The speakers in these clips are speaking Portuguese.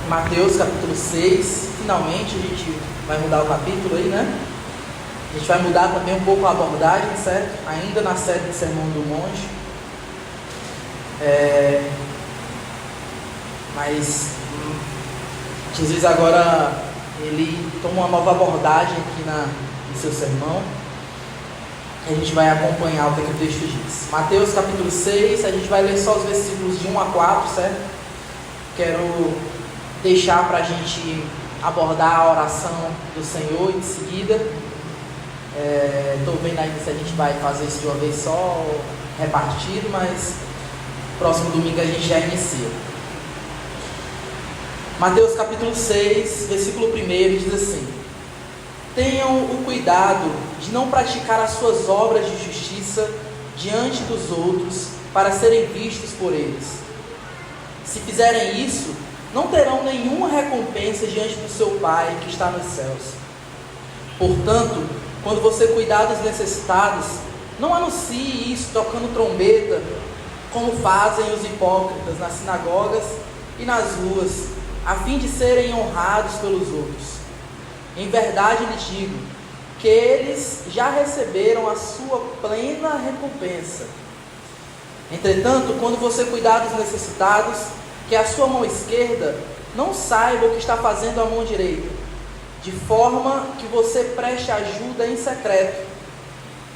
Mateus capítulo 6. Finalmente a gente vai mudar o capítulo aí, né? A gente vai mudar também um pouco a abordagem, certo? Ainda na série do Sermão do Monte. Mas Jesus agora ele toma uma nova abordagem aqui no seu sermão. A gente vai acompanhar o que o texto diz. Mateus capítulo 6, a gente vai ler só os versículos de 1 a 4, certo? Quero deixar para a gente abordar a oração do Senhor em seguida. Estou vendo ainda se a gente vai fazer isso de uma vez só, repartido, mas próximo domingo a gente já inicia. Mateus capítulo 6, versículo 1 diz assim: tenham o cuidado de não praticar as suas obras de justiça diante dos outros para serem vistos por eles. Se fizerem isso, não terão nenhuma recompensa diante do seu Pai que está nos céus. Portanto, quando você cuidar dos necessitados, não anuncie isso tocando trombeta, como fazem os hipócritas nas sinagogas e nas ruas, a fim de serem honrados pelos outros. Em verdade lhes digo que eles já receberam a sua plena recompensa. Entretanto, quando você cuidar dos necessitados, que a sua mão esquerda não saiba o que está fazendo a mão direita, de forma que você preste ajuda em secreto,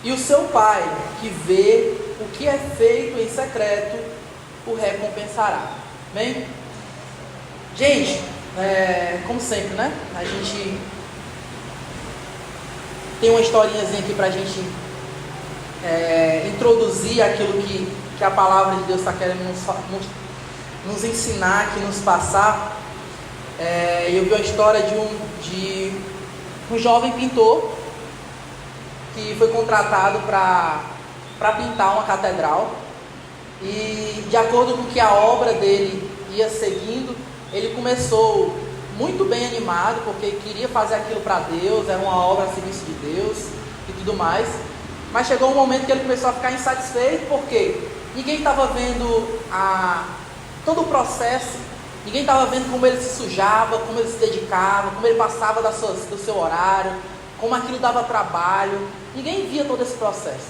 e o seu Pai, que vê o que é feito em secreto, o recompensará. Amém? Gente, como sempre, né? A gente tem uma historinhazinha aqui para a gente introduzir aquilo que a palavra de Deus está querendo nos ensinar, aqui, nos passar. Eu vi a história de um jovem pintor que foi contratado para pintar uma catedral, e de acordo com que a obra dele ia seguindo, ele começou muito bem animado, porque queria fazer aquilo para Deus, era uma obra a serviço de Deus e tudo mais, mas chegou um momento que ele começou a ficar insatisfeito, porque ninguém estava vendo todo o processo, ninguém estava vendo como ele se sujava, como ele se dedicava, como ele passava do seu horário, como aquilo dava trabalho. Ninguém via todo esse processo.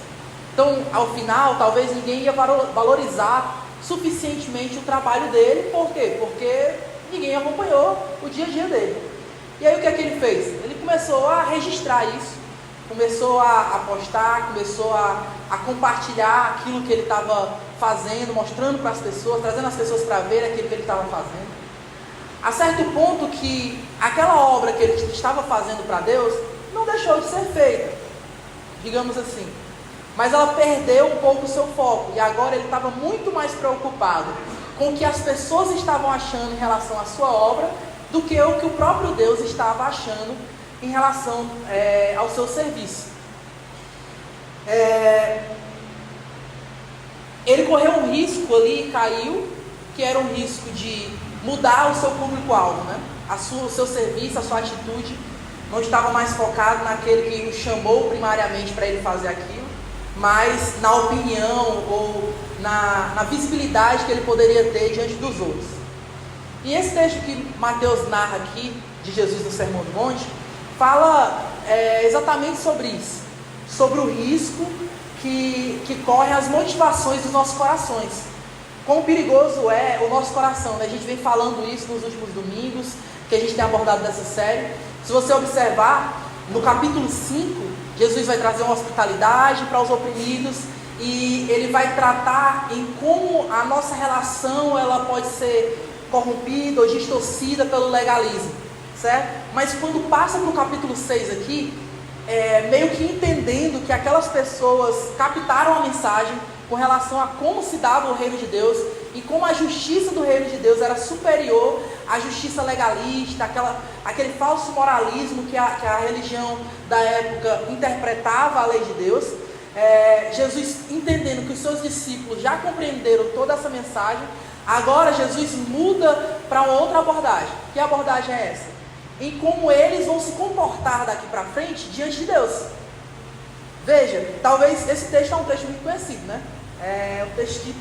Então, ao final, talvez ninguém ia valorizar suficientemente o trabalho dele. Por quê? Porque ninguém acompanhou o dia a dia dele. E aí o que é que ele fez? Ele começou a registrar isso, começou a postar, começou a compartilhar aquilo que ele estava fazendo, mostrando para as pessoas, trazendo as pessoas para ver aquilo que ele estava fazendo. A certo ponto que aquela obra que ele estava fazendo para Deus não deixou de ser feita, digamos assim, mas ela perdeu um pouco o seu foco, e agora ele estava muito mais preocupado com o que as pessoas estavam achando em relação à sua obra do que o que o próprio Deus estava achando em relação ao seu serviço. Ele correu um risco ali e caiu, que era um risco de mudar o seu público-alvo, né? O seu serviço, a sua atitude não estava mais focado naquele que o chamou primariamente para ele fazer aquilo, mas na opinião ou na visibilidade que ele poderia ter diante dos outros. E esse texto que Mateus narra aqui, de Jesus no Sermão do Monte, fala exatamente sobre isso, sobre o risco que correm as motivações dos nossos corações. Quão perigoso é o nosso coração, né? A gente vem falando isso nos últimos domingos, que a gente tem abordado dessa série. Se você observar, no capítulo 5, Jesus vai trazer uma hospitalidade para os oprimidos, e ele vai tratar em como a nossa relação ela pode ser corrompida ou distorcida pelo legalismo, certo? Mas quando passa para o capítulo 6 aqui, meio que entendendo que aquelas pessoas captaram a mensagem com relação a como se dava o reino de Deus, e como a justiça do reino de Deus era superior à justiça legalista, aquele falso moralismo que a religião da época interpretava a lei de Deus. Jesus, entendendo que os seus discípulos já compreenderam toda essa mensagem, agora Jesus muda para uma outra abordagem. Que abordagem é essa? Em como eles vão se comportar daqui para frente diante de Deus. Veja, talvez esse texto é um texto muito conhecido, né? É um texto que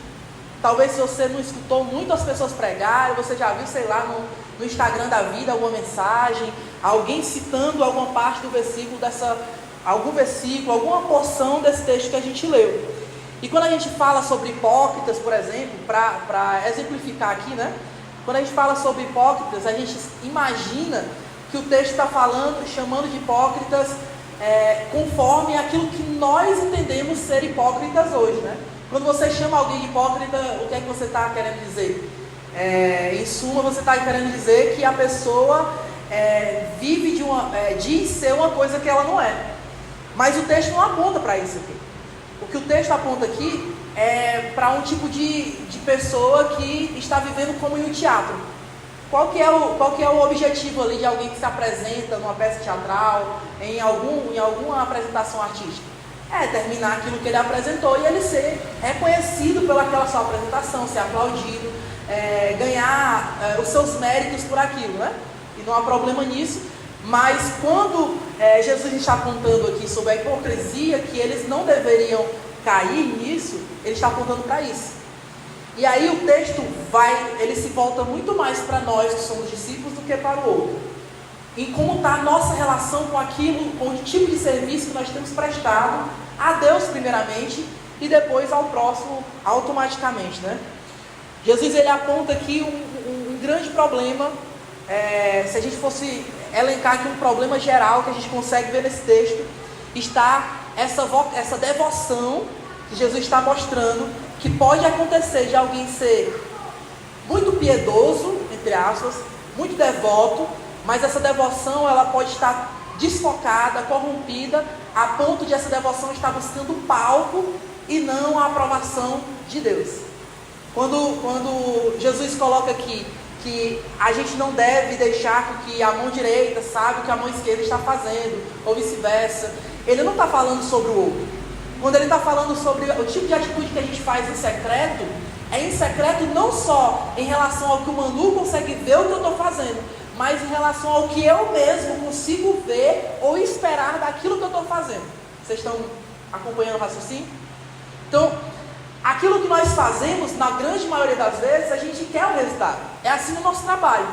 Talvez se você não escutou muitas pessoas pregarem, você já viu, sei lá, no Instagram da vida, alguma mensagem, alguém citando alguma parte do versículo, algum versículo, alguma porção desse texto que a gente leu. E quando a gente fala sobre hipócritas, por exemplo, para exemplificar aqui, né? Quando a gente fala sobre hipócritas, a gente imagina que o texto está falando, chamando de hipócritas conforme aquilo que nós entendemos ser hipócritas hoje, né? Quando você chama alguém de hipócrita, o que é que você está querendo dizer? Em suma, você está querendo dizer que a pessoa vive diz ser uma coisa que ela não é. Mas o texto não aponta para isso aqui. O que o texto aponta aqui é para um tipo de pessoa que está vivendo como em um teatro. Qual que é o objetivo ali de alguém que se apresenta numa peça teatral, em alguma apresentação artística? Terminar aquilo que ele apresentou e ele ser reconhecido pelaquela sua apresentação, ser aplaudido, ganhar os seus méritos por aquilo, né? E não há problema nisso, mas quando Jesus está apontando aqui sobre a hipocrisia, que eles não deveriam cair nisso, ele está apontando para isso. E aí o texto ele se volta muito mais para nós que somos discípulos do que para o outro. Em como está a nossa relação com aquilo, com o tipo de serviço que nós temos prestado a Deus primeiramente e depois ao próximo automaticamente, né? Jesus ele aponta aqui um grande problema, se a gente fosse elencar aqui um problema geral que a gente consegue ver nesse texto, está essa devoção que Jesus está mostrando que pode acontecer de alguém ser muito piedoso, entre aspas, muito devoto, mas essa devoção ela pode estar desfocada, corrompida, a ponto de essa devoção estar buscando palco e não a aprovação de Deus. Quando Jesus coloca aqui que a gente não deve deixar que a mão direita saiba o que a mão esquerda está fazendo, ou vice-versa, ele não está falando sobre o outro. Quando ele está falando sobre o tipo de atitude que a gente faz em secreto, é em secreto não só em relação ao que o Manu consegue ver o que eu estou fazendo, mas em relação ao que eu mesmo consigo ver ou esperar daquilo que eu estou fazendo. Vocês estão acompanhando o raciocínio? Então, aquilo que nós fazemos, na grande maioria das vezes, a gente quer o resultado. É assim no nosso trabalho.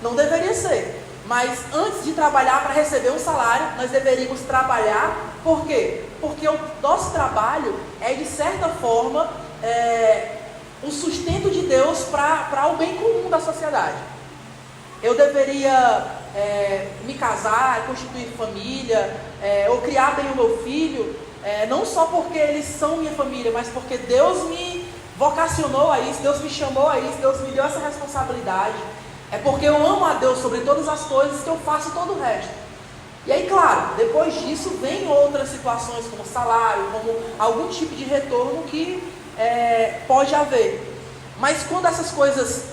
Não deveria ser. Mas antes de trabalhar para receber um salário, nós deveríamos trabalhar. Por quê? Porque o nosso trabalho é, de certa forma, um sustento de Deus para o bem comum da sociedade. Eu deveria me casar, constituir família, ou criar bem o meu filho, não só porque eles são minha família, mas porque Deus me vocacionou a isso, Deus me chamou a isso, Deus me deu essa responsabilidade. É porque eu amo a Deus sobre todas as coisas que eu faço todo o resto. E aí, claro, depois disso vem outras situações como salário, como algum tipo de retorno que pode haver. Mas quando essas coisas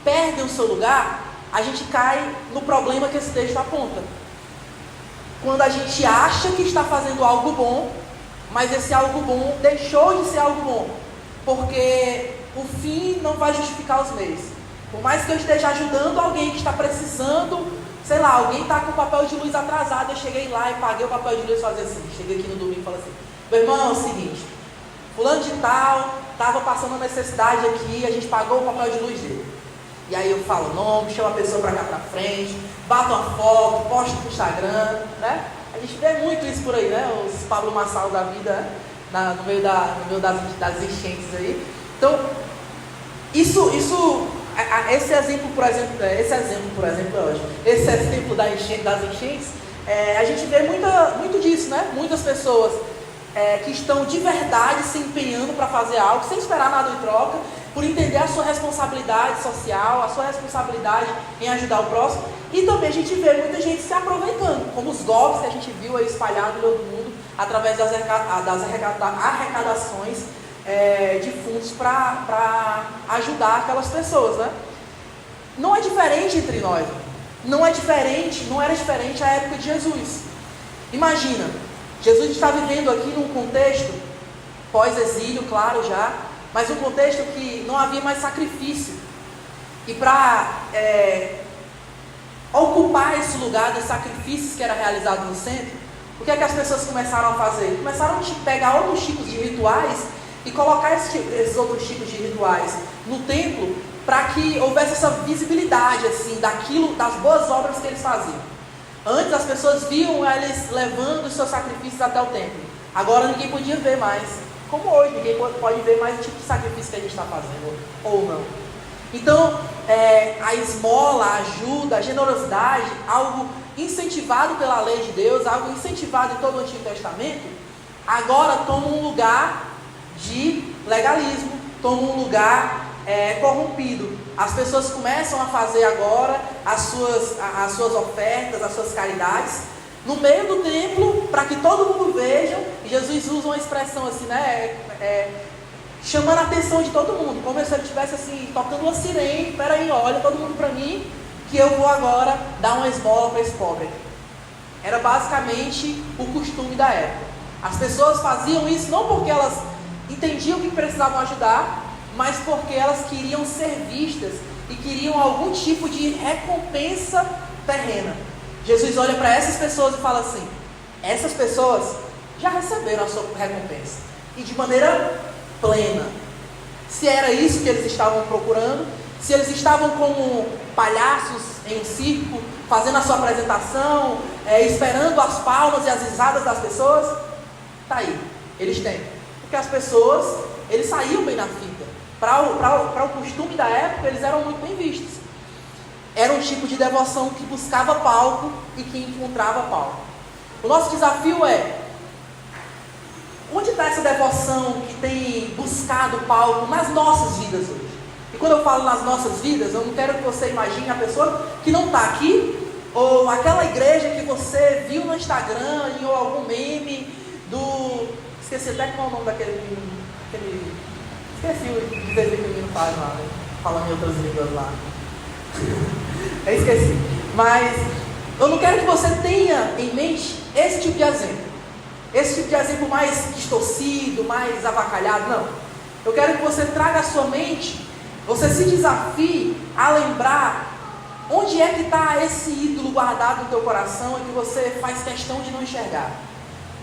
perdem o seu lugar, a gente cai no problema que esse texto aponta. Quando a gente acha que está fazendo algo bom, mas esse algo bom deixou de ser algo bom, porque o fim não vai justificar os meios. Por mais que eu esteja ajudando alguém que está precisando, sei lá, alguém está com o papel de luz atrasado, eu cheguei lá e paguei o papel de luz e falei assim, cheguei aqui no domingo e falei assim, meu irmão, é o seguinte, fulano de tal, estava passando uma necessidade aqui, a gente pagou o papel de luz dele. E aí eu falo o nome, chamo a pessoa para cá para frente, bato uma foto, posto no Instagram, né? A gente vê muito isso por aí, né? Os Pablo Massal da vida, né? no meio das enchentes aí. Então, esse exemplo, por exemplo, esse exemplo das enchentes, a gente vê muito disso, né? Muitas pessoas que estão de verdade se empenhando para fazer algo, sem esperar nada em troca, por entender a sua responsabilidade social, a sua responsabilidade em ajudar o próximo. E também a gente vê muita gente se aproveitando, como os golpes que a gente viu aí espalhados pelo mundo, através das arrecadações de fundos para ajudar aquelas pessoas, né? Não é diferente entre nós. Não era diferente a época de Jesus. Imagina, Jesus está vivendo aqui num contexto pós-exílio, claro já, mas um contexto que não havia mais sacrifício. E para ocupar esse lugar dos sacrifícios que era realizado no centro, o que é que as pessoas começaram a fazer? Começaram a pegar outros tipos de rituais e colocar esses outros tipos de rituais no templo para que houvesse essa visibilidade assim, daquilo, das boas obras que eles faziam. Antes as pessoas viam eles levando os seus sacrifícios até o templo. Agora ninguém podia ver mais. Como hoje, ninguém pode ver mais o tipo de sacrifício que a gente está fazendo, ou não. Então, a esmola, a ajuda, a generosidade, algo incentivado pela lei de Deus, algo incentivado em todo o Antigo Testamento, agora toma um lugar de legalismo, toma um lugar corrompido. As pessoas começam a fazer agora as suas ofertas, as suas caridades, no meio do templo, para que todo mundo veja. E Jesus usa uma expressão assim, né? Chamando a atenção de todo mundo, como se ele estivesse assim, tocando uma sirene. Peraí, olha todo mundo para mim, que eu vou agora dar uma esmola para esse pobre. Era basicamente o costume da época. As pessoas faziam isso não porque elas entendiam que precisavam ajudar, mas porque elas queriam ser vistas e queriam algum tipo de recompensa terrena. Jesus olha para essas pessoas e fala assim: essas pessoas já receberam a sua recompensa, e de maneira plena. Se era isso que eles estavam procurando, se eles estavam como palhaços em um circo, fazendo a sua apresentação, esperando as palmas e as risadas das pessoas, tá aí, eles têm. Porque as pessoas, eles saíam bem na fita. Para o costume da época, eles eram muito bem vistos. Era um tipo de devoção que buscava palco e que encontrava palco. O nosso desafio é: onde está essa devoção que tem buscado palco nas nossas vidas hoje? E quando eu falo nas nossas vidas, eu não quero que você imagine a pessoa que não está aqui, ou aquela igreja que você viu no Instagram, ou algum meme do... Esqueci até qual é o nome daquele menino. Esqueci de ver o que o menino faz lá, né? Falando em outras línguas lá. Eu esqueci. Mas eu não quero que você tenha em mente esse tipo de exemplo. Esse tipo de exemplo mais distorcido, mais avacalhado, não. Eu quero que você traga à sua mente, você se desafie a lembrar onde é que está esse ídolo guardado no teu coração e que você faz questão de não enxergar.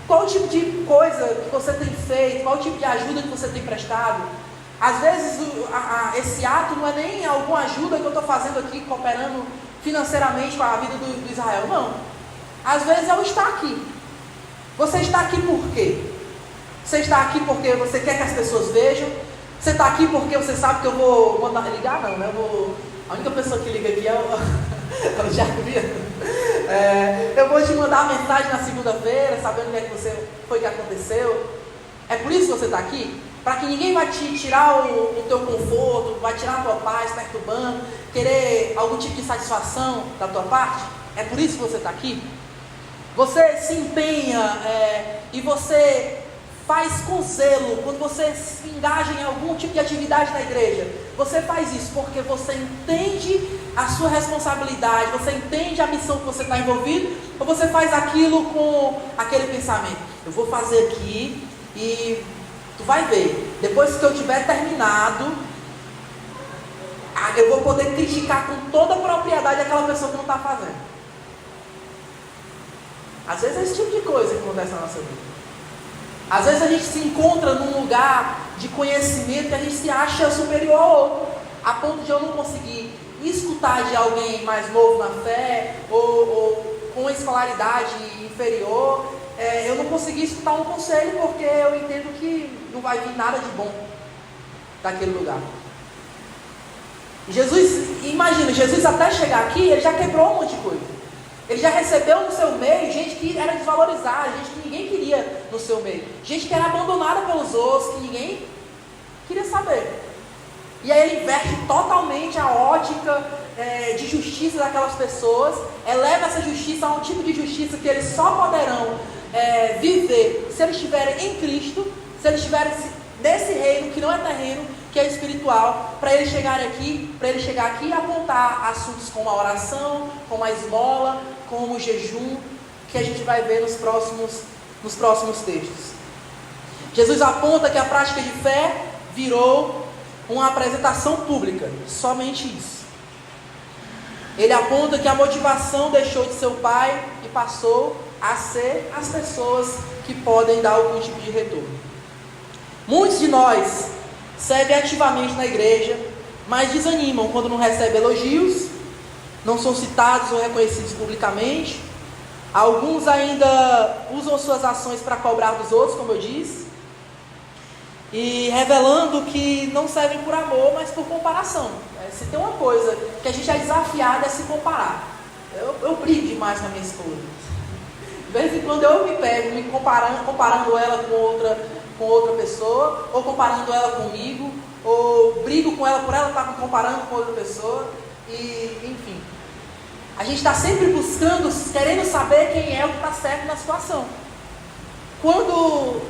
Qual o tipo de coisa que você tem feito, qual o tipo de ajuda que você tem prestado. Às vezes esse ato não é nem alguma ajuda que eu estou fazendo aqui, cooperando financeiramente com a vida do Israel, não. Às vezes é o estar aqui. Você está aqui por quê? Você está aqui porque você quer que as pessoas vejam? Você está aqui porque você sabe que eu vou mandar ligar? Não, né? A única pessoa que liga aqui é o Jair. Eu vou te mandar uma mensagem na segunda-feira, sabendo o que é que foi que aconteceu. É por isso que você está aqui? Para que ninguém vai te tirar o teu conforto, vai tirar a tua paz, perturbando, querer algum tipo de satisfação da tua parte? É por isso que você está aqui? Você se empenha e você faz com zelo, quando você se engaja em algum tipo de atividade na igreja, você faz isso porque você entende a sua responsabilidade, você entende a missão que você está envolvido, ou você faz aquilo com aquele pensamento: eu vou fazer aqui e tu vai ver, depois que eu tiver terminado, eu vou poder criticar com toda a propriedade aquela pessoa que não está fazendo. Às vezes é esse tipo de coisa que acontece na nossa vida. Às vezes a gente se encontra num lugar de conhecimento que a gente se acha superior ao outro, a ponto de eu não conseguir escutar de alguém mais novo na fé, ou com uma escolaridade inferior, eu não consegui escutar um conselho porque eu entendo que não vai vir nada de bom daquele lugar. Imagina, Jesus até chegar aqui, ele já quebrou um monte de coisa. Ele já recebeu no seu meio gente que era desvalorizada, gente que ninguém queria no seu meio, gente que era abandonada pelos outros, que ninguém queria saber. E aí ele inverte totalmente a ótica de justiça daquelas pessoas, eleva essa justiça a um tipo de justiça que eles só poderão viver se eles estiverem em Cristo, se eles estiverem nesse reino que não é terreno, que é espiritual, para ele chegar aqui e apontar assuntos como a oração, como a esmola, como o jejum, que a gente vai ver nos próximos textos. Jesus aponta que a prática de fé virou uma apresentação pública, somente isso. Ele aponta que a motivação deixou de ser o Pai e passou a ser as pessoas que podem dar algum tipo de retorno. Muitos de nós servem ativamente na igreja, mas desanimam quando não recebem elogios, não são citados ou reconhecidos publicamente. Alguns ainda usam suas ações para cobrar dos outros, como eu disse, e revelando que não servem por amor, mas por comparação. Se tem uma coisa que a gente é desafiado é se comparar. Eu brigo demais com a minha esposa. De vez em quando eu me pego me comparando ela com outra pessoa, ou comparando ela comigo, ou brigo com ela por ela estar me comparando com outra pessoa, e enfim. A gente está sempre buscando, querendo saber quem é o que está certo na situação. Quando,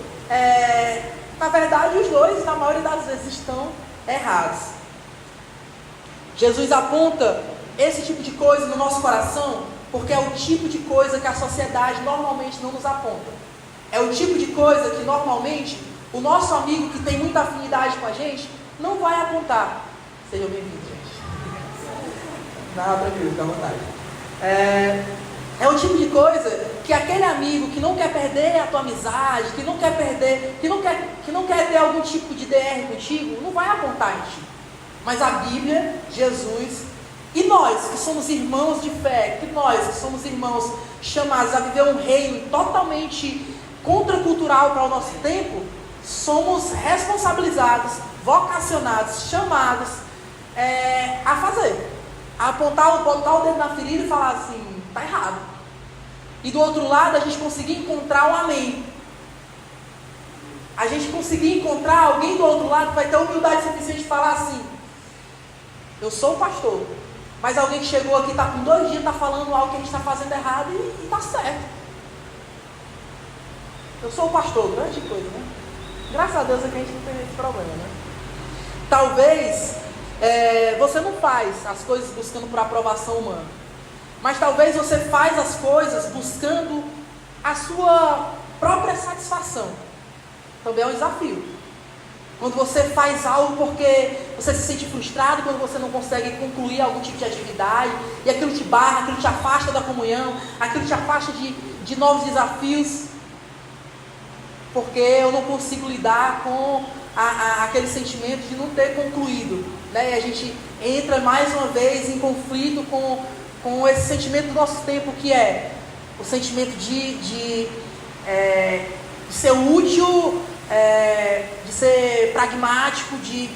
na verdade, os dois, na maioria das vezes, estão errados. Jesus aponta esse tipo de coisa no nosso coração, porque é o tipo de coisa que a sociedade normalmente não nos aponta. É o tipo de coisa que normalmente o nosso amigo que tem muita afinidade com a gente não vai apontar. Sejam bem-vindos, gente. Não, tranquilo, fica à vontade. É o tipo de coisa que aquele amigo que não quer perder a tua amizade, que não quer ter algum tipo de DR contigo, não vai apontar em ti. Mas a Bíblia, Jesus e nós que somos irmãos de fé, que nós que somos irmãos chamados a viver um reino totalmente contracultural para o nosso tempo, somos responsabilizados, vocacionados, chamados a fazer. A apontar, botar o dedo na ferida e falar assim, está errado. E do outro lado a gente conseguir encontrar o amém. A gente conseguir encontrar alguém do outro lado que vai ter humildade suficiente de falar assim, eu sou o pastor, mas alguém que chegou aqui está com 2 dias, está falando algo que a gente está fazendo errado e está certo. Eu sou o pastor, grande coisa, né? Graças a Deus é que a gente não tem esse problema, né? Talvez você não faz as coisas buscando por aprovação humana, mas talvez você faz as coisas buscando a sua própria satisfação. Também é um desafio. Quando você faz algo porque você se sente frustrado, quando você não consegue concluir algum tipo de atividade, e aquilo te barra, aquilo te afasta da comunhão, aquilo te afasta de novos desafios, porque eu não consigo lidar com aquele sentimento de não ter concluído, né? E a gente entra mais uma vez em conflito com esse sentimento do nosso tempo, que é o sentimento de ser útil, de ser pragmático, de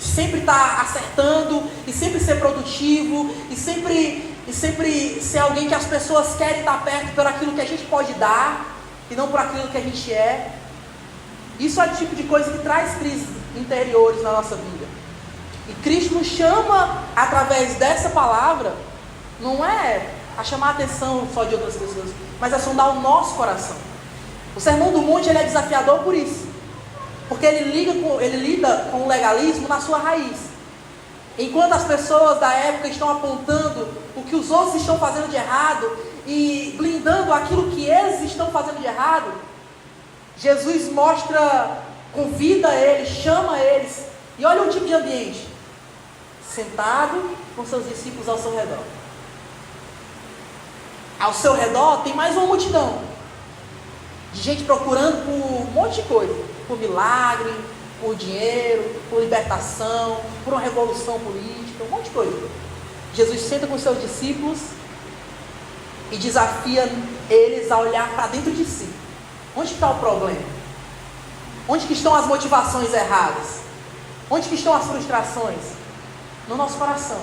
sempre estar acertando, e sempre ser produtivo, e sempre ser alguém que as pessoas querem estar perto por aquilo que a gente pode dar, e não por aquilo que a gente é. Isso é o tipo de coisa que traz crises interiores na nossa vida. E Cristo nos chama, através dessa palavra, não é a chamar a atenção só de outras pessoas, mas a sondar o nosso coração. O Sermão do Monte ele é desafiador por isso, porque ele lida com o legalismo na sua raiz. Enquanto as pessoas da época estão apontando o que os outros estão fazendo de errado e blindando aquilo que eles estão fazendo de errado, Jesus convida eles, chama eles, e olha o tipo de ambiente: sentado com seus discípulos ao seu redor. Ao seu redor tem mais uma multidão de gente procurando por um monte de coisa, por milagre, por dinheiro, por libertação, por uma revolução política, um monte de coisa. Jesus senta com seus discípulos e desafia eles a olhar para dentro de si. Onde está o problema? Onde que estão as motivações erradas? Onde que estão as frustrações? No nosso coração.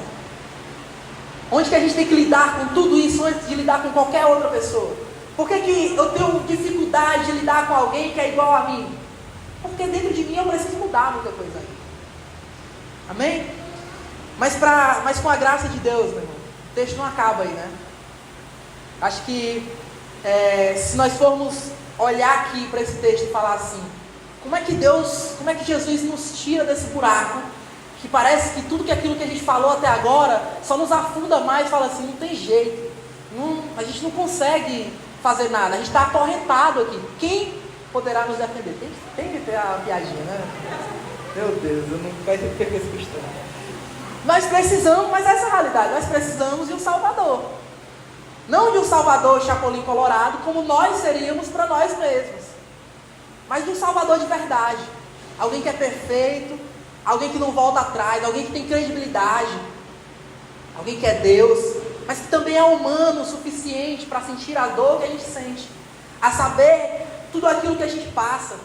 Onde que a gente tem que lidar com tudo isso antes de lidar com qualquer outra pessoa? Por que eu tenho dificuldade de lidar com alguém que é igual a mim? Porque dentro de mim eu preciso mudar muita coisa. Amém? Mas com a graça de Deus, meu irmão, o texto não acaba aí, né? Acho que se nós formos olhar aqui para esse texto e falar assim, como é que Jesus nos tira desse buraco, que parece que tudo aquilo que a gente falou até agora só nos afunda mais e fala assim, não tem jeito, a gente não consegue fazer nada, a gente está acorrentado aqui, quem poderá nos defender? Tem que ter a piadinha, né? Meu Deus, eu não vai ter esse costume. Nós precisamos, mas essa é a realidade, nós precisamos de um Salvador. Não de um Salvador Chapolin Colorado, como nós seríamos para nós mesmos, mas de um Salvador de verdade. alguém que é perfeito, alguém que não volta atrás, alguém que tem credibilidade, alguém que é Deus, mas que também é humano o suficiente para sentir a dor que a gente sente, a saber tudo aquilo que a gente passa,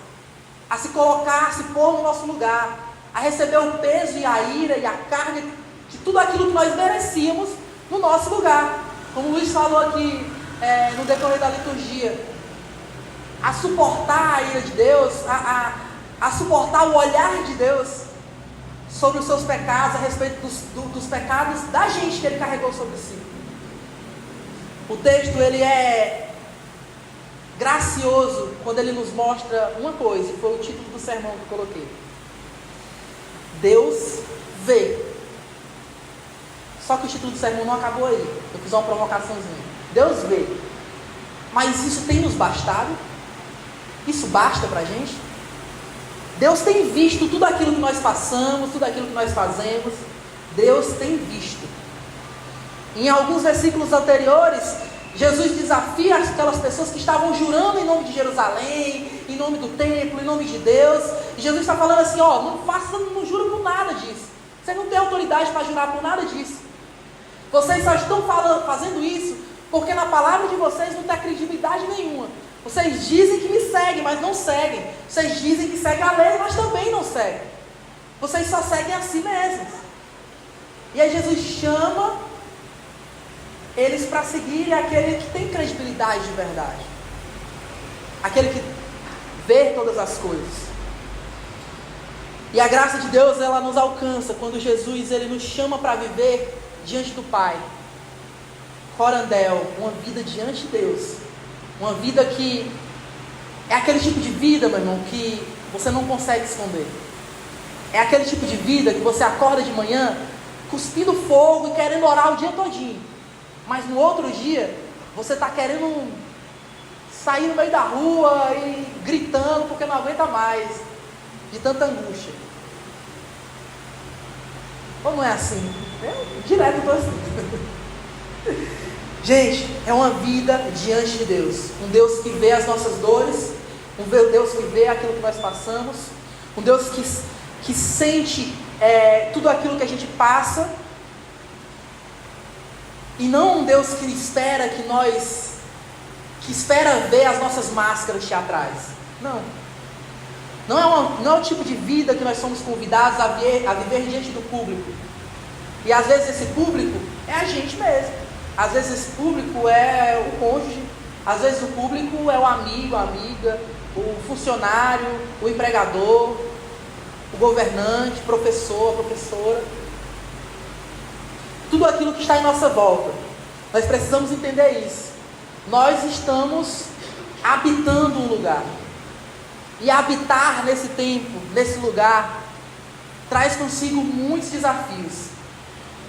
a se colocar, a se pôr no nosso lugar, a receber o peso e a ira e a carga de tudo aquilo que nós merecíamos no nosso lugar. Como o Luiz falou aqui no decorrer da liturgia, a suportar a ira de Deus, a suportar o olhar de Deus sobre os seus pecados, a respeito dos pecados da gente que Ele carregou sobre si. O texto, ele é gracioso quando ele nos mostra uma coisa, e foi o título do sermão que eu coloquei. Deus vê. Só que o título do sermão não acabou aí. Eu fiz uma provocaçãozinha. Deus vê. Mas isso tem nos bastado? Isso basta pra gente? Deus tem visto tudo aquilo que nós passamos, tudo aquilo que nós fazemos. Deus tem visto. Em alguns versículos anteriores, Jesus desafia aquelas pessoas que estavam jurando em nome de Jerusalém, em nome do templo, em nome de Deus. E Jesus está falando assim, não jura por nada disso. Você não tem autoridade para jurar por nada disso. Vocês só estão fazendo isso porque na palavra de vocês não tem credibilidade nenhuma. Vocês dizem que me seguem, mas não seguem. Vocês dizem que seguem a lei, mas também não seguem. Vocês só seguem a si mesmos. E aí Jesus chama eles para seguirem aquele que tem credibilidade de verdade, aquele que vê todas as coisas. E a graça de Deus, ela nos alcança quando Jesus, ele nos chama para viver diante do Pai, corandel, uma vida diante de Deus, uma vida que é aquele tipo de vida, meu irmão, que você não consegue esconder. É aquele tipo de vida que você acorda de manhã cuspindo fogo e querendo orar o dia todinho. Mas no outro dia, você está querendo sair no meio da rua e gritando porque não aguenta mais, de tanta angústia. Ou não é assim? Direto estou assim. Gente, é uma vida diante de Deus. Um Deus que vê as nossas dores, um Deus que vê aquilo que nós passamos, um Deus que sente tudo aquilo que a gente passa. E não um Deus que espera que espera ver as nossas máscaras teatrais. Não. Não é o tipo de vida que nós somos convidados a viver diante do público. E às vezes esse público é a gente mesmo. Às vezes esse público é o cônjuge. Às vezes o público é o amigo, a amiga, o funcionário, o empregador, o governante, o professor, a professora. Tudo aquilo que está em nossa volta. Nós precisamos entender isso. Nós estamos habitando um lugar. E habitar nesse tempo, nesse lugar, traz consigo muitos desafios.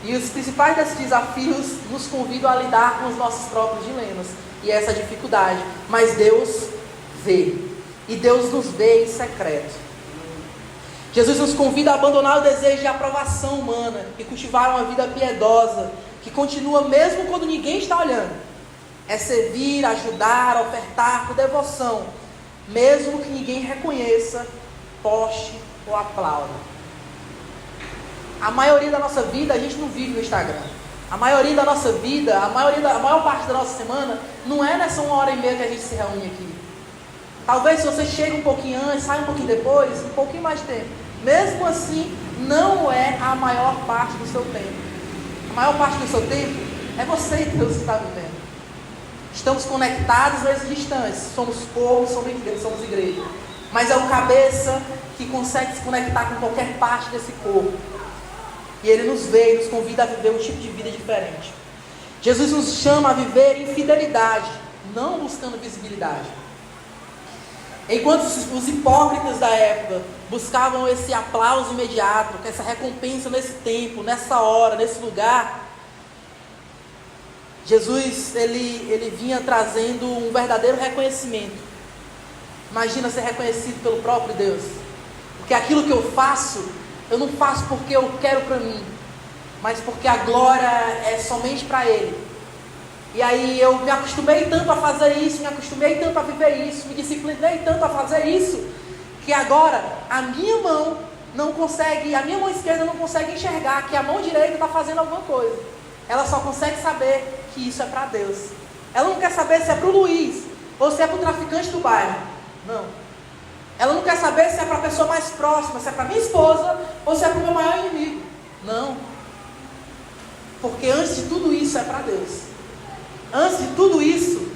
E os principais desses desafios nos convidam a lidar com os nossos próprios dilemas e essa dificuldade. Mas Deus vê. E Deus nos vê em secreto. Jesus nos convida a abandonar o desejo de aprovação humana e cultivar uma vida piedosa, que continua mesmo quando ninguém está olhando. É servir, ajudar, ofertar com devoção, mesmo que ninguém reconheça, poste ou aplauda. A maioria da nossa vida a gente não vive no Instagram. A maioria da nossa vida, a maior parte da nossa semana, não é nessa 1h30 que a gente se reúne aqui. Talvez se você chega um pouquinho antes, sai um pouquinho depois, um pouquinho mais de tempo. Mesmo assim, não é a maior parte do seu tempo. A maior parte do seu tempo é você e Deus que está vivendo. Estamos conectados, mas distantes. Somos povo, somos igreja. Mas é o cabeça que consegue se conectar com qualquer parte desse corpo. E Ele nos vê e nos convida a viver um tipo de vida diferente. Jesus nos chama a viver em fidelidade, não buscando visibilidade. Enquanto os hipócritas da época buscavam esse aplauso imediato, essa recompensa nesse tempo, nessa hora, nesse lugar, Jesus ele vinha trazendo um verdadeiro reconhecimento. Imagina ser reconhecido pelo próprio Deus. Porque aquilo que eu faço, eu não faço porque eu quero para mim, mas porque a glória é somente para Ele. E aí eu me acostumei tanto a fazer isso, me acostumei tanto a viver isso, me disciplinei tanto a fazer isso, que agora a minha mão não consegue, a minha mão esquerda não consegue enxergar que a mão direita está fazendo alguma coisa. Ela só consegue saber que isso é para Deus. Ela não quer saber se é para o Luiz ou se é para o traficante do bairro. Não. Ela não quer saber se é para a pessoa mais próxima, se é para minha esposa ou se é para o meu maior inimigo. Não. Porque antes de tudo isso é para Deus. Antes de tudo isso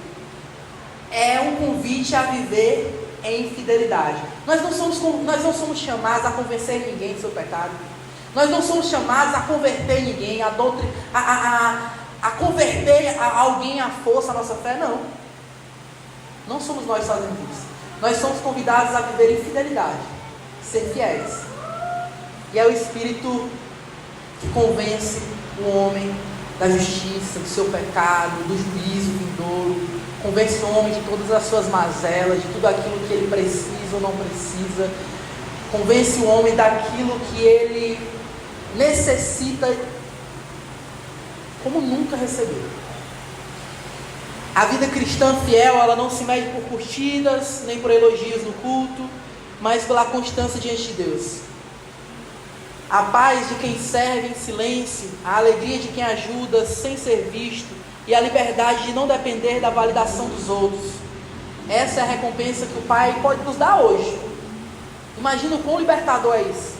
é um convite a viver em fidelidade. Nós não somos chamados a convencer ninguém do seu pecado. Nós não somos chamados a converter ninguém, a converter alguém à força a nossa fé, não. Não somos nós fazendo isso. Nós somos convidados a viver em fidelidade, ser fiéis. E é o Espírito que convence o homem da justiça, do seu pecado, do juízo vindouro. Convence o homem de todas as suas mazelas, de tudo aquilo que ele precisa ou não precisa. Convence o homem daquilo que ele necessita como nunca recebeu. A vida cristã fiel, ela não se mede por curtidas, nem por elogios no culto, mas pela constância diante de Deus. A paz de quem serve em silêncio, a alegria de quem ajuda sem ser visto, e a liberdade de não depender da validação dos outros. Essa é a recompensa que o Pai pode nos dar hoje. Imagina o quão libertador é isso.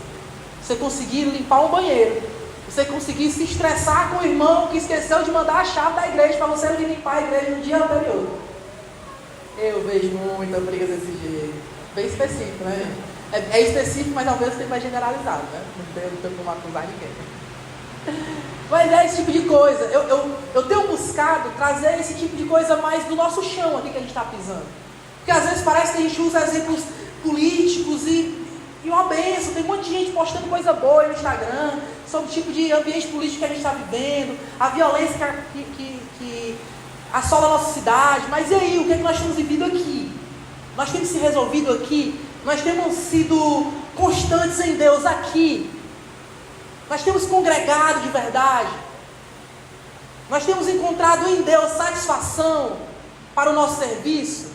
Você conseguir limpar um banheiro, você conseguir se estressar com o irmão que esqueceu de mandar a chave da igreja para você vir limpar a igreja no dia anterior. Eu vejo muita briga desse jeito. Bem específico, né? É específico, mas ao mesmo tempo é generalizado, né? Não tem como acusar ninguém. Mas é esse tipo de coisa. Eu tenho buscado trazer esse tipo de coisa mais do nosso chão aqui que a gente está pisando. Porque às vezes parece que a gente usa exemplos políticos e uma benção. Tem um monte de gente postando coisa boa no Instagram sobre o tipo de ambiente político que a gente está vivendo, a violência que assola a nossa cidade. Mas e aí, o que é que nós temos vivido aqui? Nós temos se resolvido aqui? Nós temos sido constantes em Deus aqui? Nós temos congregado de verdade? Nós temos encontrado em Deus satisfação para o nosso serviço?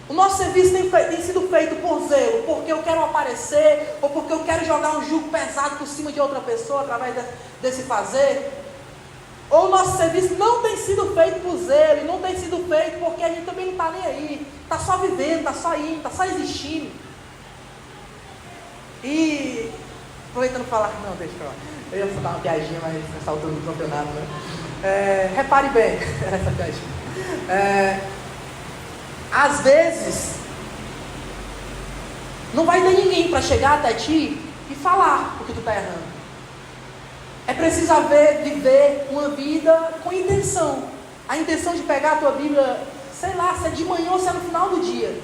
O nosso serviço tem sido feito por zelo, porque eu quero aparecer, ou porque eu quero jogar um jugo pesado por cima de outra pessoa através desse fazer? Ou o nosso serviço não tem sido feito por zelo, e não tem sido feito porque a gente também não está nem aí, está só vivendo, está só indo, está só existindo. E aproveitando falar, não, deixa eu falar. Eu ia dar uma piadinha, mas nessa altura do campeonato, né? Repare bem, essa piadinha. Às vezes, não vai ter ninguém para chegar até ti e falar o que tu está errando. É preciso viver uma vida com intenção. A intenção de pegar a tua Bíblia, sei lá, se é de manhã ou se é no final do dia.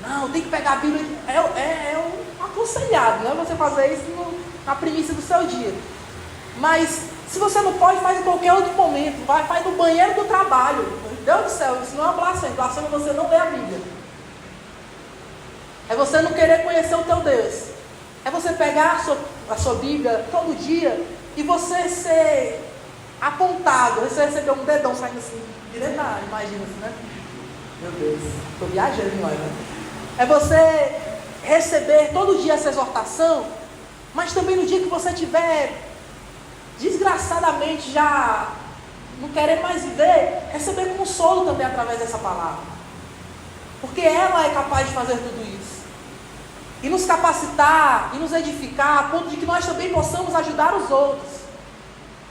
Não, tem que pegar a Bíblia. É um aconselhado, né? Você fazer isso na primícia do seu dia. Mas se você não pode, faz em qualquer outro momento. Faz no banheiro do trabalho. Meu Deus do céu, isso não é uma blasfêmia. Blasfêmia é você não ler a Bíblia. É você não querer conhecer o teu Deus. É você pegar a sua Bíblia todo dia e você ser apontado. Você receber um dedão saindo assim, direto na imagina assim, né? Meu Deus, estou viajando demais, né? É você receber todo dia essa exortação, mas também no dia que você tiver desgraçadamente já não querer mais viver, receber consolo também através dessa palavra. Porque ela é capaz de fazer tudo isso. E nos capacitar, e nos edificar, a ponto de que nós também possamos ajudar os outros.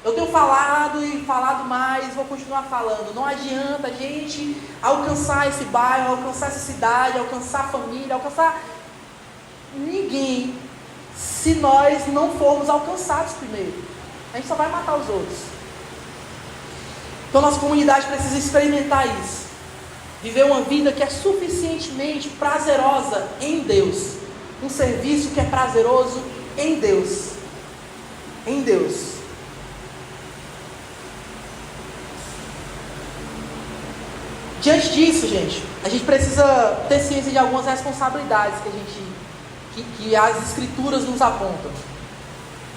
Eu tenho falado e falado mais, vou continuar falando. Não adianta a gente alcançar esse bairro, alcançar essa cidade, alcançar a família, alcançar ninguém, se nós não formos alcançados primeiro. A gente só vai matar os outros. Então nossa comunidade precisa experimentar isso. Viver uma vida que é suficientemente prazerosa em Deus. Um serviço que é prazeroso em Deus. Em Deus. Diante disso, gente, a gente precisa ter ciência de algumas responsabilidades que as Escrituras nos apontam.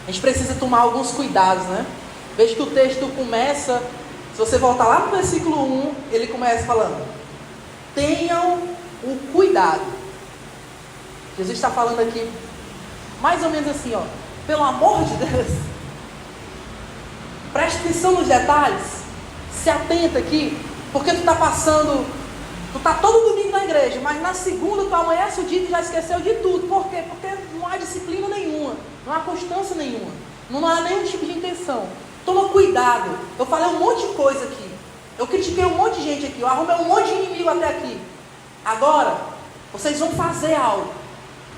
A gente precisa tomar alguns cuidados, né? Veja que o texto começa, se você voltar lá no versículo 1, ele começa falando: tenham o cuidado. Jesus está falando aqui, mais ou menos assim, ó, pelo amor de Deus, preste atenção nos detalhes, se atenta aqui, porque tu está todo domingo na igreja, mas na segunda tu amanhece o dia e já esqueceu de tudo. Por quê? Porque não há disciplina nenhuma, não há constância nenhuma, não há nenhum tipo de intenção. Toma cuidado. Eu falei um monte de coisa aqui, eu critiquei um monte de gente aqui, eu arrumei um monte de inimigo até aqui. Agora, vocês vão fazer algo,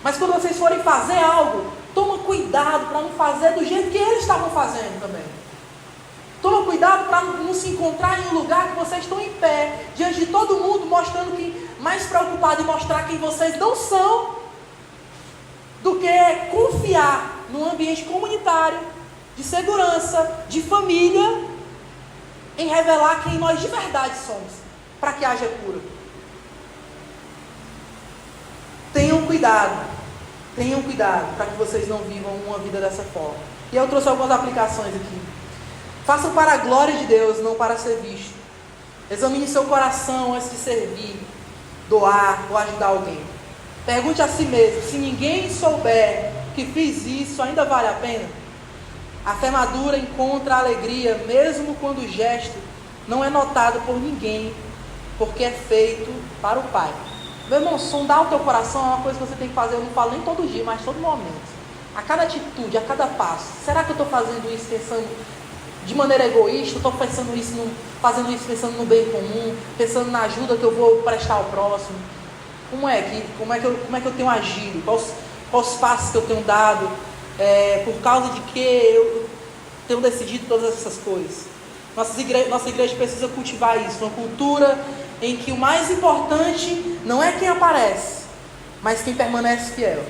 mas quando vocês forem fazer algo, toma cuidado para não fazer do jeito que eles estavam fazendo também. Toma cuidado para não se encontrar em um lugar que vocês estão em pé, diante de todo mundo, mostrando que mais preocupado em mostrar quem vocês não são, do que confiar num ambiente comunitário, de segurança, de família, em revelar quem nós de verdade somos, para que haja cura. Tenham cuidado para que vocês não vivam uma vida dessa forma. E eu trouxe algumas aplicações aqui. Façam para a glória de Deus, não para ser visto. Examine seu coração antes de servir, doar ou ajudar alguém. Pergunte a si mesmo, se ninguém souber que fiz isso, ainda vale a pena? A fé madura encontra alegria, mesmo quando o gesto não é notado por ninguém, porque é feito para o Pai. Meu irmão, sondar o teu coração é uma coisa que você tem que fazer, eu não falo nem todo dia, mas todo momento. A cada atitude, a cada passo. Será que eu estou fazendo isso pensando de maneira egoísta? Estou fazendo isso pensando no bem comum, pensando na ajuda que eu vou prestar ao próximo? Como é que eu tenho agido? Quais passos que eu tenho dado? Por causa de que eu tenho decidido todas essas coisas? Nossa igreja precisa cultivar isso, uma cultura em que o mais importante não é quem aparece, mas quem permanece fiel.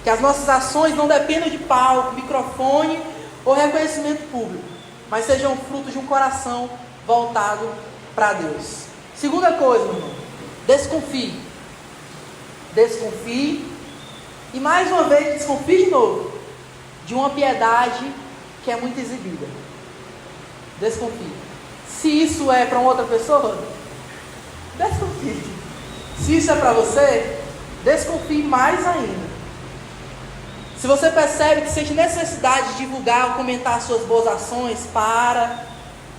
Que as nossas ações não dependam de palco, microfone ou reconhecimento público, mas sejam frutos de um coração voltado para Deus. Segunda coisa, meu irmão, desconfie. Desconfie, e mais uma vez desconfie de novo, de uma piedade que é muito exibida. Desconfie. Se isso é para uma outra pessoa, desconfie. Se isso é para você, desconfie mais ainda. Se você percebe que sente necessidade de divulgar ou comentar suas boas ações,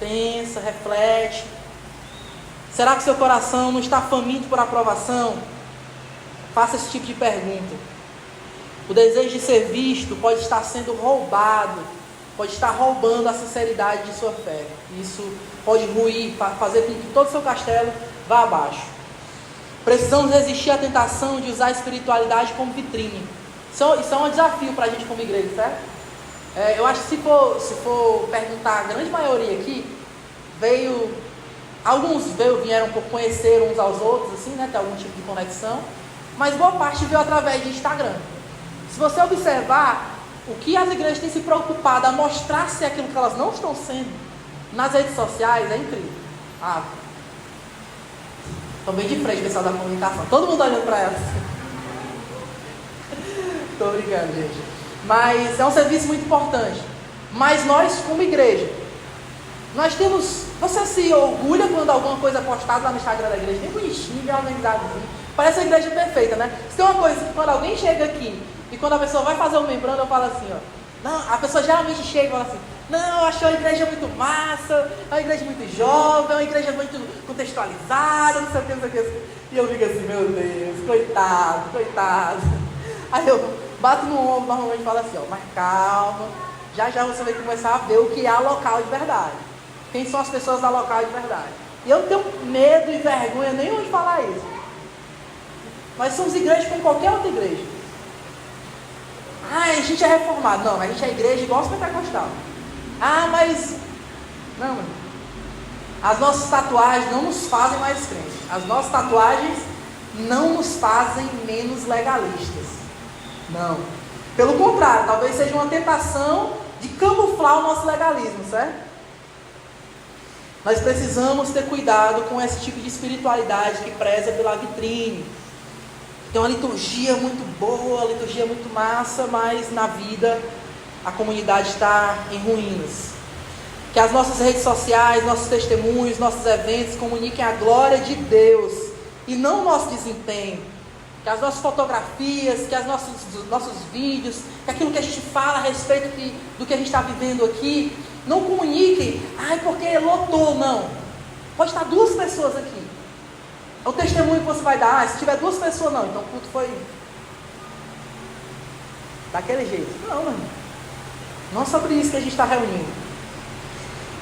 pensa, reflete. Será que seu coração não está faminto por aprovação? Faça esse tipo de pergunta. O desejo de ser visto pode estar sendo roubado, pode estar roubando a sinceridade de sua fé. Isso pode ruir, fazer com que todo o seu castelo vá abaixo. Precisamos resistir à tentação de usar a espiritualidade como vitrine. Isso é um desafio para a gente como igreja, certo? Eu acho que se for perguntar, a grande maioria aqui, alguns vieram por conhecer uns aos outros, assim, né, ter algum tipo de conexão, mas boa parte veio através de Instagram. Se você observar, o que as igrejas têm se preocupado a mostrar ser aquilo que elas não estão sendo nas redes sociais é incrível. Estão bem de frente, pessoal da comunicação, todo mundo olhando para elas. Estou brincando, gente. Mas é um serviço muito importante. Mas nós, como igreja, você se orgulha quando alguma coisa é postada lá no Instagram da igreja, bem bonitinho, bem organizadozinho. Parece a igreja perfeita, né? Se tem uma coisa, quando alguém chega aqui e quando a pessoa vai fazer o membrando, eu falo assim, ó. Não, a pessoa geralmente chega e fala assim, não, eu achei a igreja muito massa, é uma igreja muito jovem, é uma igreja muito contextualizada, não sei o que, não sei o que. E eu fico assim, meu Deus, coitado. Aí eu bato no ombro normalmente e falo assim, ó, mas calma, já você vai começar a ver o que é a local de verdade. Quem são as pessoas da local de verdade. E eu não tenho medo e vergonha nenhum de falar isso. Nós somos igreja como qualquer outra igreja. A gente é reformado. Não, a gente é igreja igual os pentecostal. Mas... Não, mano. As nossas tatuagens não nos fazem mais crentes. As nossas tatuagens não nos fazem menos legalistas. Não. Pelo contrário, talvez seja uma tentação de camuflar o nosso legalismo, certo? Nós precisamos ter cuidado com esse tipo de espiritualidade que preza pela vitrine. Tem uma liturgia muito boa, uma liturgia muito massa, mas na vida a comunidade está em ruínas. Que as nossas redes sociais, nossos testemunhos, nossos eventos comuniquem a glória de Deus e não o nosso desempenho. que as nossas fotografias, que nossos vídeos, que aquilo que a gente fala a respeito do que a gente está vivendo aqui, não comuniquem, porque lotou, não. Pode estar 2 pessoas aqui. É o testemunho que você vai dar. Se tiver 2 pessoas, não, então o culto foi daquele jeito. Não, mano. Não é sobre isso que a gente está reunindo.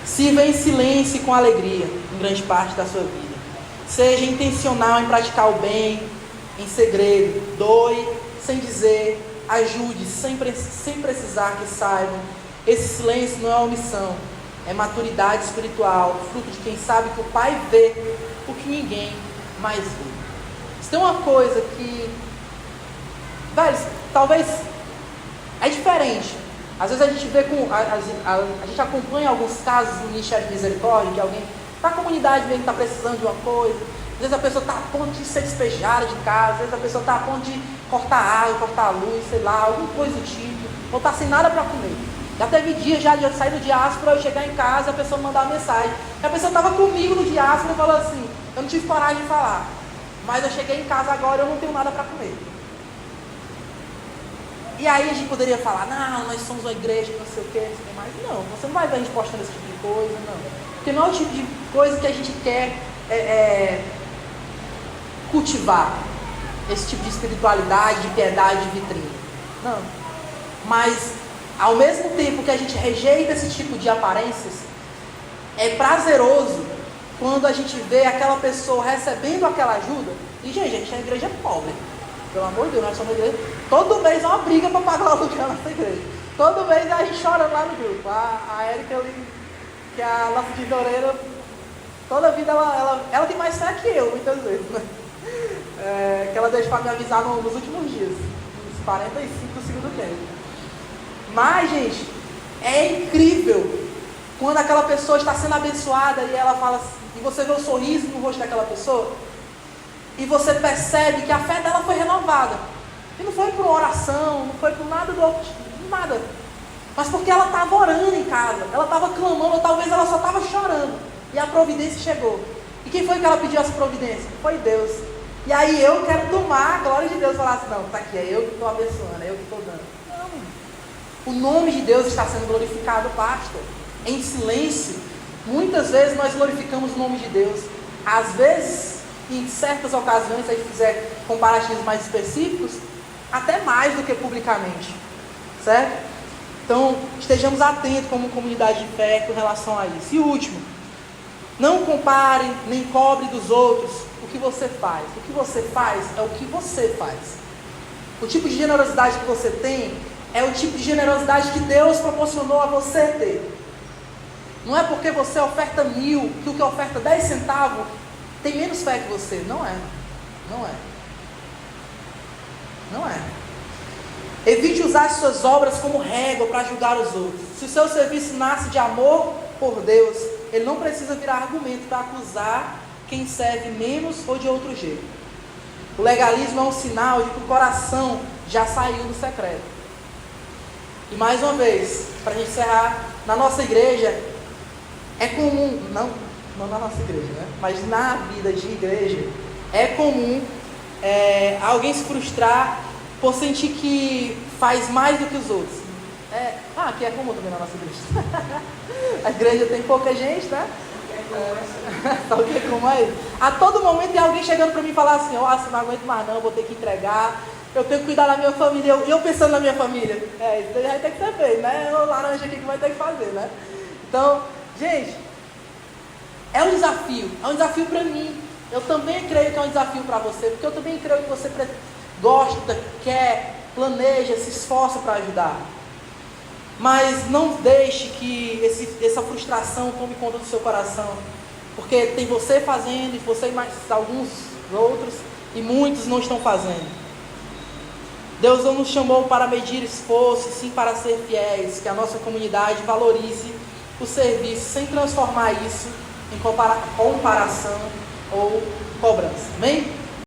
Sirva em silêncio e com alegria, em grande parte da sua vida. Seja intencional em praticar o bem, em segredo. Doe sem dizer. Ajude sem precisar que saibam. Esse silêncio não é omissão, é maturidade espiritual, fruto de quem sabe que o Pai vê o que ninguém mais vê. Se tem uma coisa que, velho, talvez é diferente. Às vezes a gente vê a gente acompanha alguns casos do Ministério de Misericórdia, de alguém da comunidade mesmo que está precisando de uma coisa. Às vezes a pessoa está a ponto de ser despejada de casa, às vezes a pessoa está a ponto de cortar água, cortar a luz, sei lá, alguma coisa do tipo, ou está sem nada para comer. Já teve dia já de eu sair do diáspora, eu chegar em casa, a pessoa mandar uma mensagem. E a pessoa estava comigo no diáspora e falou assim: eu não tive coragem de falar, mas eu cheguei em casa agora e eu não tenho nada para comer. E aí a gente poderia falar: não, nós somos uma igreja, não sei o que, não sei o que mais. Não, você não vai ver a gente postando esse tipo de coisa, não. Porque não é o tipo de coisa que a gente quer cultivar. Esse tipo de espiritualidade, de piedade, de vitrine. Não. Mas, ao mesmo tempo que a gente rejeita esse tipo de aparências, é prazeroso quando a gente vê aquela pessoa recebendo aquela ajuda. E, gente, a gente é uma igreja pobre. Pelo amor de Deus, nós somos uma igreja. Todo mês é uma briga para pagar o aluguel na nossa igreja. Todo mês a gente chora lá no grupo. A Érica, que é a nossa tesoureira, toda vida ela tem mais fé que eu, muitas vezes, né? Que ela deixa para me avisar nos últimos dias, nos 45 do segundo tempo. Mas, gente, é incrível quando aquela pessoa está sendo abençoada e ela fala assim, e você vê o sorriso no rosto daquela pessoa, e você percebe que a fé dela foi renovada. E não foi por uma oração, não foi por nada do outro, nada. Mas porque ela estava orando em casa, ela estava clamando, ou talvez ela só estava chorando. E a providência chegou. E quem foi que ela pediu essa providência? Foi Deus. E aí eu quero tomar a glória de Deus e falar assim: não, tá aqui, é eu que estou abençoando, é eu que estou dando. Não. O nome de Deus está sendo glorificado, pastor. Em silêncio. Muitas vezes nós glorificamos o nome de Deus. Às vezes, em certas ocasiões, se a gente fizer comparativos mais específicos, até mais do que publicamente. Certo? Então, estejamos atentos como comunidade de fé com relação a isso. E o último, não compare nem cobre dos outros o que você faz. O que você faz é o que você faz. O tipo de generosidade que você tem é o tipo de generosidade que Deus proporcionou a você ter. Não é porque você oferta 1.000 que o que oferta 10 centavos tem menos fé que você. Não é. Não é. Não é. Evite usar as suas obras como régua para julgar os outros. Se o seu serviço nasce de amor por Deus, ele não precisa virar argumento para acusar quem serve menos ou de outro jeito. O legalismo é um sinal de que o coração já saiu do secreto. E mais uma vez, para a gente encerrar, na nossa igreja é comum, não na nossa igreja, né? Mas na vida de igreja é comum alguém se frustrar por sentir que faz mais do que os outros. Aqui é comum também na nossa igreja. A igreja tem pouca gente, né? Sabe como é? A todo momento tem alguém chegando para mim e falar assim: ó, não aguento mais não, vou ter que entregar, eu tenho que cuidar da minha família. E eu pensando na minha família, isso daí vai ter que ser feito, né? O laranja aqui que vai ter que fazer, né? Então, gente, é um desafio para mim. Eu também creio que é um desafio para você, porque eu também creio que você gosta, quer, planeja, se esforça para ajudar. Mas não deixe que essa frustração tome conta do seu coração, porque tem você fazendo, e você e mais alguns outros, e muitos não estão fazendo. Deus não nos chamou para medir esforço, sim para ser fiéis. Que a nossa comunidade valorize o serviço, sem transformar isso em comparação ou cobrança. Amém?